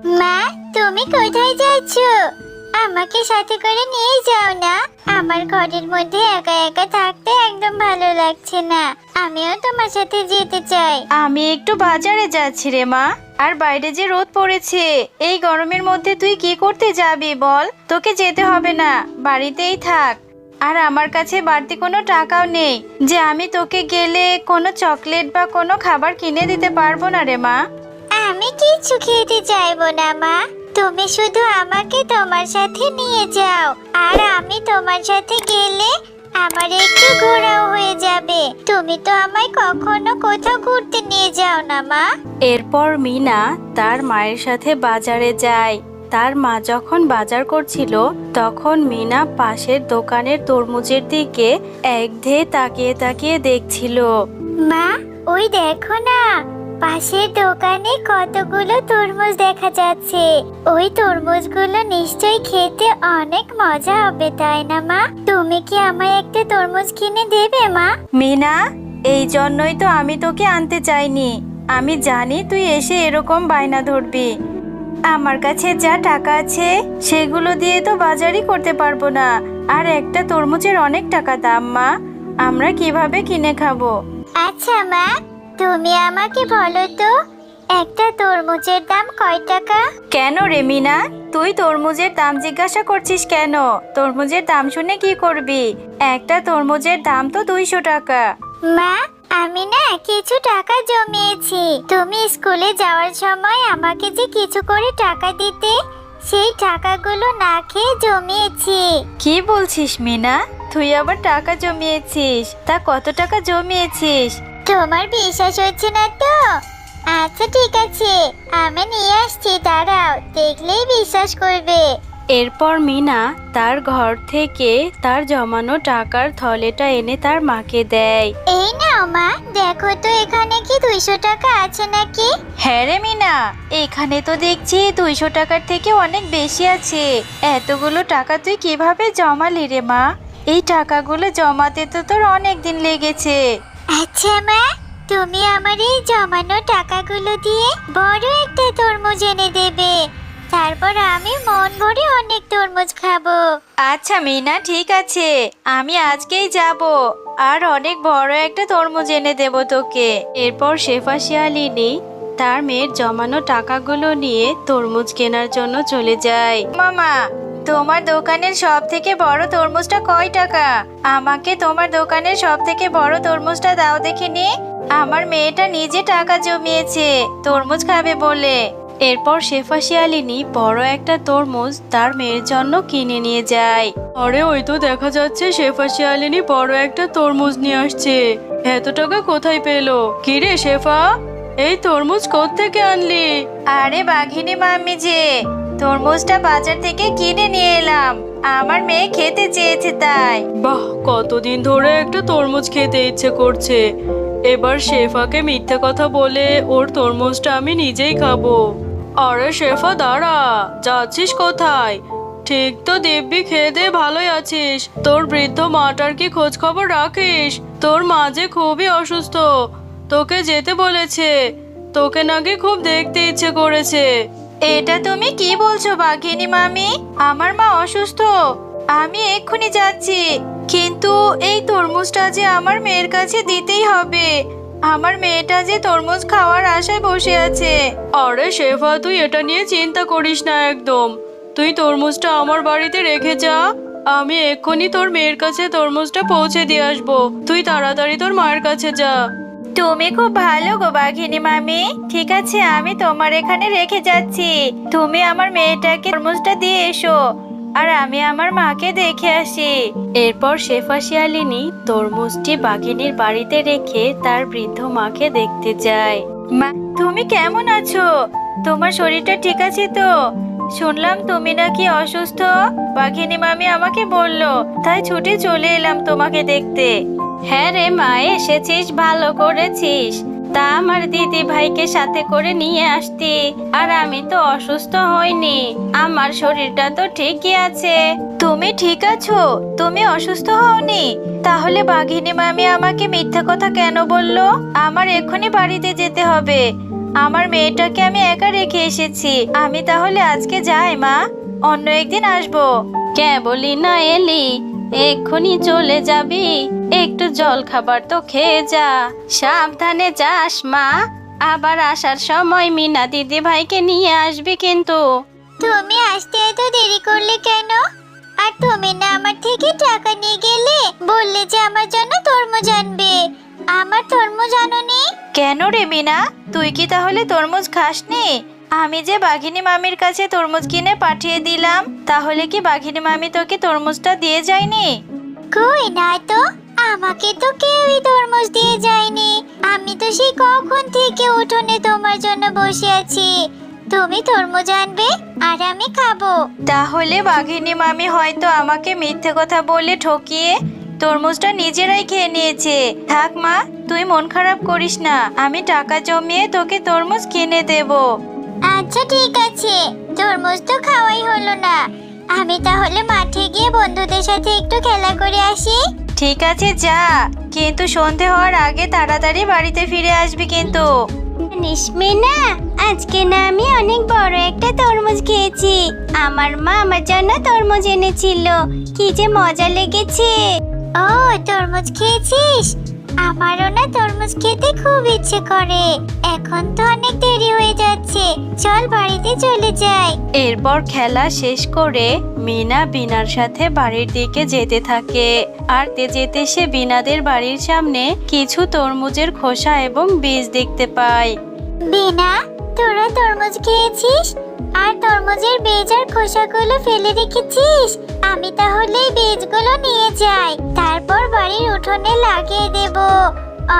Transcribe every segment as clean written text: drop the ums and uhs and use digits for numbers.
মা, তুমি কোথায় যাচ্ছ? আমাকে সাথে করে নিয়ে যাও না। আমার ঘরের মধ্যে একা একা থাকতে একদম ভালো লাগছে না। আমিও তোমার সাথে যেতে চাই। আমি একটু বাজারে যাচ্ছি রে মা। আর বাইরে যে রোদ পড়েছে, এই গরমের মধ্যে তুই কি করতে যাবি বল? তোকে যেতে হবে না, বাড়িতেই থাক। আর আমার কাছে বাড়তি কোনো টাকাও নেই যে আমি তোকে গেলে কোনো চকলেট বা কোনো খাবার কিনে দিতে পারবো না রে মা। আমি কিছু খেতে চাইবো না মা। তুমি শুধু আমাকে তোমার সাথে নিয়ে যাও, আর আমি তোমার সাথে গেলে আমার একটু ঘোরাও হয়ে যাবে। তুমি তো আমায় কখনো কোথাও ঘুরতে নিয়ে যাও না মা। এরপর মিনা তার মায়ের সাথে বাজারে যায়। তার মা যখন বাজার করছিল তখন মিনা পাশের দোকানের তরমুজের দিকে একধেয়ে তাকিয়ে তাকিয়ে দেখছিল। মা, ওই দেখো না, পাশের দোকানে কতগুলো তরমুজ দেখা যাচ্ছে। ওই তরমুজগুলো নিশ্চয়ই খেতে অনেক মজা হবে, তাই না মা? তুমি কি আমায় একটা তরমুজ কিনে দেবে মা? মিনা, এই জন্যই তো আমি তোকে আনতে চাইনি। আমি জানি তুই এসে এরকম বায়না ধরবি। আমার কাছে যা টাকা আছে সেগুলো দিয়ে তো বাজারই করতে পারবো না। আর একটা তরমুজের অনেক টাকা দাম মা, আমরা কিভাবে কিনে খাবো? আচ্ছা মা, তুমি আমাকে বলো তো, একটা তরমুজের দাম কয় টাকা? কেন রে মিনা, তুই তরমুজের দাম জিজ্ঞাসা করছিস কেন? তরমুজের দাম শুনে কি করবি? একটা তরমুজের দাম তো 200 টাকা। মা, আমি না কিছু টাকা জমিয়েছি। তুমি স্কুলে যাওয়ার সময় আমাকে যে কিছু করে টাকা দিতে, সেই টাকাগুলো না খেয়ে জমিয়েছি। কি বলছিস মিনা? তুই আবার টাকা জমিয়েছিস? তা কত টাকা জমিয়েছিস? তোমার বিশ্বাস হচ্ছে না তো? আচ্ছা ঠিক আছে, আমি নিয়ে আসছি, দাঁড়াও, দেখলেই বিশ্বাস করবে। এরপর মিনা তার ঘর থেকে তার জমানো টাকার থলেটা এনে তার মাকে দেয়। এই নাও মা, দেখো তো এখানে কি 200 টাকা আছে নাকি? হ্যাঁ রে মিনা, এখানে তো দেখছি 200 টাকার থেকে অনেক বেশি আছে। এতগুলো টাকা তুই কিভাবে জমালি রে মা? এই টাকাগুলো জমাতে তো তোর অনেক দিন লেগেছে। আচ্ছা মা, তুমি আমার এই জমানো টাকাগুলো দিয়ে বড় একটা তরমুজ এনে দেবে। তারপর আমি মন ভরে অনেক তরমুজ খাবো। আচ্ছা মিনা, ঠিক আছে, আমি আজকেই যাব আর অনেক বড় একটা তরমুজ এনে দেব তোকে। এরপর শেফা শিয়ালিনী তার মেয়ের জমানো টাকাগুলো নিয়ে তরমুজ কেনার জন্য চলে যায়। মামা, তোমার দোকানের সব থেকে বড় তরমুজটা কয় টাকা? আমাকে তোমার দোকানের সব থেকে বড় তরমুজটা দাও দেখিনি। আমার মেয়েটা নিজে টাকা জমিয়েছে তরমুজ খাবে বলে। এরপর শেফা শিয়ালিনী বড় একটা তরমুজ তার মেয়ের জন্য কিনে নিয়ে যায়। আরে ওই তো দেখা যাচ্ছে শেফা শিয়ালিনী বড় একটা তরমুজ নিয়ে আসছে। এত টাকা কোথায় পেলো? কি রে শেফা, এই তরমুজ কোত্থেকে আনলি? আরে বাঘিনী মাম্মি যে, তরমুজটা বাজার থেকে কিনে নিয়ে এলাম, আমার মেয়ে খেতে চেয়েছে তাই। বাহ, কতদিন ধরে একটা তরমুজ খেতে ইচ্ছে করছে। এবার শেফাকে মিথ্যে কথা বলে ওর তরমুজটা আমি নিজেই খাবো। আরে শেফা দাঁড়া, যাচ্ছিস কোথায়? ঠিক তো দিব্যি খেয়ে দে ভালোই আছিস। তোর বৃদ্ধ মাটার কি খোঁজ খবর রাখিস? তোর মা যে খুবই অসুস্থ, তোকে যেতে বলেছে। তোকে নাকি খুব দেখতে ইচ্ছে করেছে। এটা তুমি কি বলছো বাঘিনী মামি? আমার মা অসুস্থ? আমি এক্ষুনি যাচ্ছি, কিন্তু এই তরমুজটা যে আমার মেয়ের কাছে দিতেই হবে। আমার মেয়েটা যে তরমুজ খাওয়ার আশায় বসে আছে। আরে শেফা, তুই এটা নিয়ে চিন্তা করিস না একদম। তুই তরমুজটা আমার বাড়িতে রেখে যা, আমি এক্ষুনি তোর মেয়ের কাছে তরমুজটা পৌঁছে দিয়ে আসবো। তুই তাড়াতাড়ি তোর মায়ের কাছে যা। তুমি খুব ভালো গো বাঘিনী মামি। ঠিক আছে, আমি তোমার এখানে রেখে যাচ্ছি। তুমি আমার মেয়েটাকে তরমুজটা দিয়ে এসো, আর আমি আমার মাকে দেখে আসি। এরপর শেফা শিয়ালিনী তরমুজটি বাঘিনীর বাড়িতে রেখে তার বৃদ্ধ মাকে দেখতে যায়। মা, তুমি কেমন আছো? তোমার শরীরটা ঠিক আছে তো? শুনলাম তুমি নাকি অসুস্থ। বাঘিনী মামি আমাকে বললো, তাই ছুটে চলে এলাম তোমাকে দেখতে। হ্যাঁ রে মা, এসেছিস, ভালো করেছিস। তা আমার দিদি ভাইকে সাথে করে নিয়ে আসতি, আর আমি তো অসুস্থ হইনি, আমার শরীরটা তো ঠিকই আছে। তুমি ঠিক আছো? তুমি অসুস্থ হওনি? তাহলে বাঘিনী মামি আমাকে মিথ্যা কথা কেন বললো? আমার এক্ষুনি বাড়িতে যেতে হবে। আমার মেয়েটাকে আমি একা রেখে এসেছি। আমি তাহলে আজকে যাই মা, অন্য একদিন আসবো। কে বলি না এলি, এক্ষুনি চলে যাবি? একটু জল খাবার তো খেয়ে যা। সাবধানে যাস মা, আবার আসার সময় মিনা দিদি ভাইকে নিয়ে আসবি কিন্তু। তুমি আসতে এত দেরি করলে কেন? আর তুমি না আমার থেকে টাকা নিয়ে গেলে, বললে যে আমার জন্য তরমুজ আনবে। আমার তরমুজ আনোনি? কেন রে মিনা, তুই কি তাহলে তরমুজ খাসনি? আমি যে বাঘিনী মামির কাছে তরমুজ কিনে পাঠিয়ে দিলাম, তাহলে কি বাঘিনী মামি তোকে তরমুজটা দিয়ে যায়নি? কই না তো, আমাকে তো কেউই তরমুজ দিয়ে যায়নি। আমি তো সেই কখন থেকে উঠোনে তোমার জন্য বসে আছি। তুমি তরমুজ আনবে আর আমি খাবো। তাহলে বাঘিনী মামি হয়তো আমাকে মিথ্যে কথা বলে ঠকিয়ে তরমুজটা নিজেরাই খেয়ে নিয়েছে। থাক মা, তুই মন খারাপ করিস না, আমি টাকা জমিয়ে তোকে তরমুজ কিনে দেব। আচ্ছা ঠিক আছে, তরমুজ তো খাওয়াই হলো না। আমি তাহলে মাঠে গিয়ে বন্ধুদের সাথে একটু খেলা করে আসি। ঠিক আছে যা, কিন্তু সন্ধে হওয়ার আগে তাড়াতাড়ি বাড়িতে ফিরে আসবি কিন্তু। নিশমিনা, আজকে না আমি অনেক বড় একটা তরমুজ খেয়েছি। আমার মা আমার জন্য তরমুজ এনেছিল, কি যে মজা লেগেছে। ও, তরমুজ খেয়েছিস? আমারও না তরমুজ খেতে খুব ইচ্ছে করে। এখন তো অনেক দেরি হয়ে যাচ্ছে, চল বাড়িতে চলে যাই। এরপর খেলা শেষ করে মিনা বিনার সাথে বাড়ির দিকে যেতে থাকে। আর যেতে সে বিনাদের বাড়ির সামনে কিছু তরমুজের খোসা এবং বীজ দেখতে পায়। বিনা, তোরা তরমুজ খেয়েছিস আর তরমুজের বীজ আর খোসাগুলো ফেলে রেখেছিস? আমি তাহলে এই বীজগুলো নিয়ে যাই, তারপর বাড়ির উঠোনে লাগিয়ে দেব।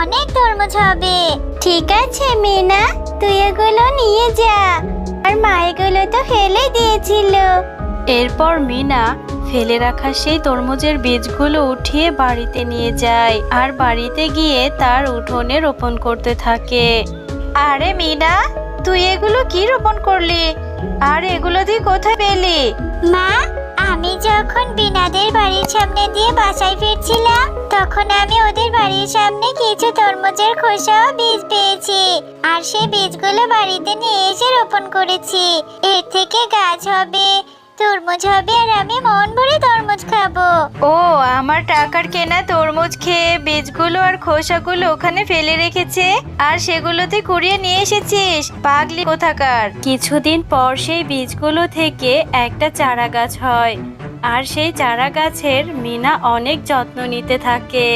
অনেক তরমুজ হবে। ঠিক আছে মিনা, তুই এগুলো নিয়ে যা। আর মা এগুলো তো ফেলে দিয়েছিল। এরপর মিনা ফেলে রাখা সেই তরমুজের বীজগুলো উঠিয়ে বাড়িতে নিয়ে যায় আর বাড়িতে গিয়ে তার উঠোনে রোপণ করতে থাকে। আরে মিনা, তুই এগুলো কি রোপণ করলি? আর এগুলো তুই কোথায় পেলি? মা, আমি যখন বিনাদের বাড়ির সামনে দিয়ে বাসায় ফিরছিলাম, তখন আমি ওদের বাড়ির সামনে কিছু তরমুজের খোসা ও বীজ পেয়েছি। আর সেই বীজগুলো বাড়িতে নিয়ে এসে রোপণ করেছি। এর থেকে গাছ হবে, তরমুজ হবে, আর আমি মন ভরে তরমুজ খাবো। ও, আমার টাকার কেনা তরমুজ খেয়ে বীজগুলো আর খোসাগুলো ওখানে ফেলে রেখেছে, আর সেগুলো তুই কুড়িয়ে নিয়ে এসেছিস? পাগলি কোথাকার। কিছুদিন পর সেই বীজগুলো থেকে একটা চারা গাছ হয়, আর সেই চারা গাছের মিনা অনেক যত্ন নিতে থাকে।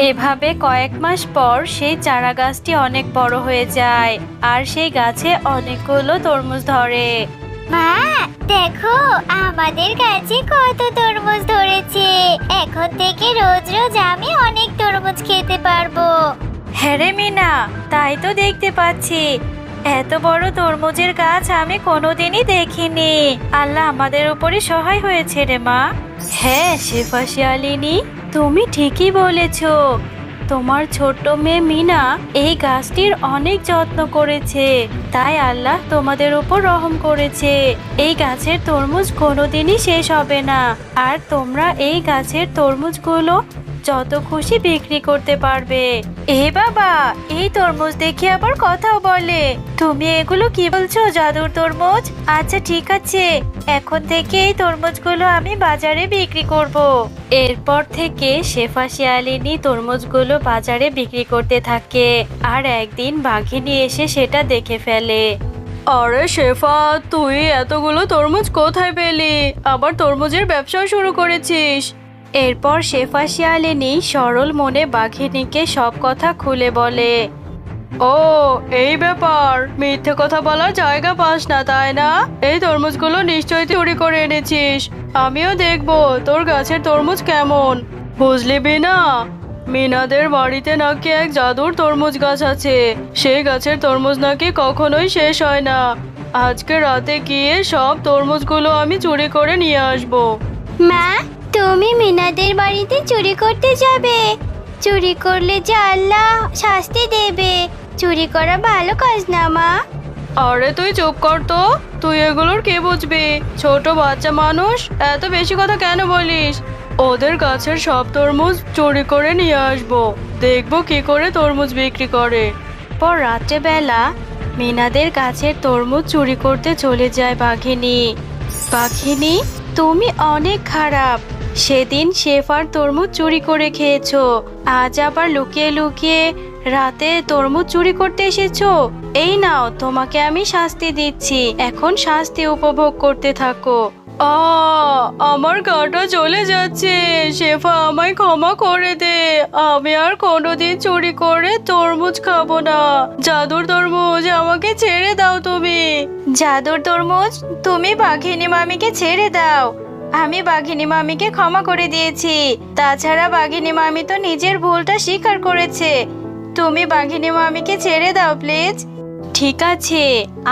এভাবে কয়েক মাস পর সেই চারা গাছটি অনেক বড় হয়ে যায়, আর সেই গাছে অনেকগুলো তরমুজ ধরে। মা, দেখো আমাদের গাছে কত তরমুজ ধরেছে। এখন থেকে রোজ রোজ আমি অনেক তরমুজ খেতে পারবো। হ্যাঁ রে মিনা, তাই তো দেখতে পাচ্ছি। এত বড় তরমুজের গাছ আমি কোনোদিনই দেখিনি। আল্লাহ আমাদের উপরে সহায় হয়েছে রে মা। হ্যাঁ শেফা শিয়ালিনী, তুমি ঠিকই বলেছো। তোমার ছোট্ট মেয়ে মিনা এই গাছটির অনেক যত্ন করেছে, তাই আল্লাহ তোমাদের উপর রহম করেছে। এই গাছের তরমুজ কোনোদিনই শেষ হবে না, আর তোমরা এই গাছের তরমুজগুলো যত খুশি বিক্রি করতে পারবে। এ বাবা, এই তরমুজ দেখে আবার কথাও বলে। তুমি এগুলো কি বলছো, জাদুর তরমুজ? আচ্ছা ঠিক আছে, এখন থেকে এই তরমুজগুলো আমি বাজারে বিক্রি করব। এরপর থেকে শেফা শিয়ালিনী তরমুজগুলো বাজারে বিক্রি করতে থাকে, আর একদিন বাঘিনী এসে সেটা দেখে ফেলে। আরে শেফা, তুই এতগুলো তরমুজ কোথায় পেলি? আবার তরমুজের ব্যবসাও শুরু করেছিস? এরপর শেফা শিয়ালিনী সরল মনে বাঘিনীকে সব কথা খুলে বলে। ও, এই ব্যাপার, মিথ্যে কথা বলার জায়গা পাস না তাই না? এই তরমুজগুলো নিশ্চয়ই চুরি করে এনেছিস। আমিও দেখবো তোর গাছের তরমুজ কেমন। বুঝলি বিনা, মিনাদের বাড়িতে নাকি এক জাদুর তরমুজ গাছ আছে। সেই গাছের তরমুজ নাকি কখনোই শেষ হয় না। আজকে রাতে গিয়ে সব তরমুজগুলো আমি চুরি করে নিয়ে আসবো। মা, তুমি মিনাদের বাড়িতে চুরি করতে যাবে? চুরি করলে যে আল্লাহ শাস্তি দেবে। চুরি করা ভালো কাজ না মা। আরে তুই চুপ কর তো, তুই এগুলোর কে বুঝবি? ছোট বাচ্চা মানুষ, এত বেশি কথা কেন বলিস? ওদের গাছের সব তরমুজ চুরি করে নিয়ে আসবো, দেখবো কি করে তরমুজ বিক্রি করে। পর রাত্রেবেলা মিনাদের গাছের তরমুজ চুরি করতে চলে যায় বাঘিনী। বাঘিনী, তুমি অনেক খারাপ। সেদিন শেফার তরমুজ চুরি করে খেয়েছো, আজ আবার লুকিয়ে লুকিয়ে রাতে তরমুজ চুরি করতে এসেছো। এই নাও, তোমাকে আমি শাস্তি দিচ্ছি, এখন শাস্তি উপভোগ করতে থাকো। আমার গাটা চলে যাচ্ছে, শেফা আমায় ক্ষমা করে দে। আমি আর কোনোদিন চুরি করে তরমুজ খাবো না। জাদুর তরমুজ, আমাকে ছেড়ে দাও তুমি। জাদুর তরমুজ, তুমি বাঘিনী মামিকে ছেড়ে দাও। আমি বাঘিনী মামিকে ক্ষমা করে দিয়েছি। তাছাড়া বাঘিনী মামি তো নিজের ভুলটা স্বীকার করেছে। তুমি বাঘিনী মামিকে ছেড়ে দাও প্লিজ। ঠিক আছে,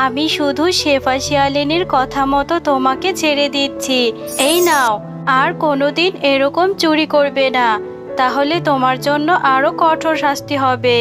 আমি শুধু শেফা শিয়ালিনীর কথা মতো তোমাকে ছেড়ে দিচ্ছি। এই নাও, আর কোনোদিন এরকম চুরি করবে না, তাহলে তোমার জন্য আরো কঠোর শাস্তি হবে।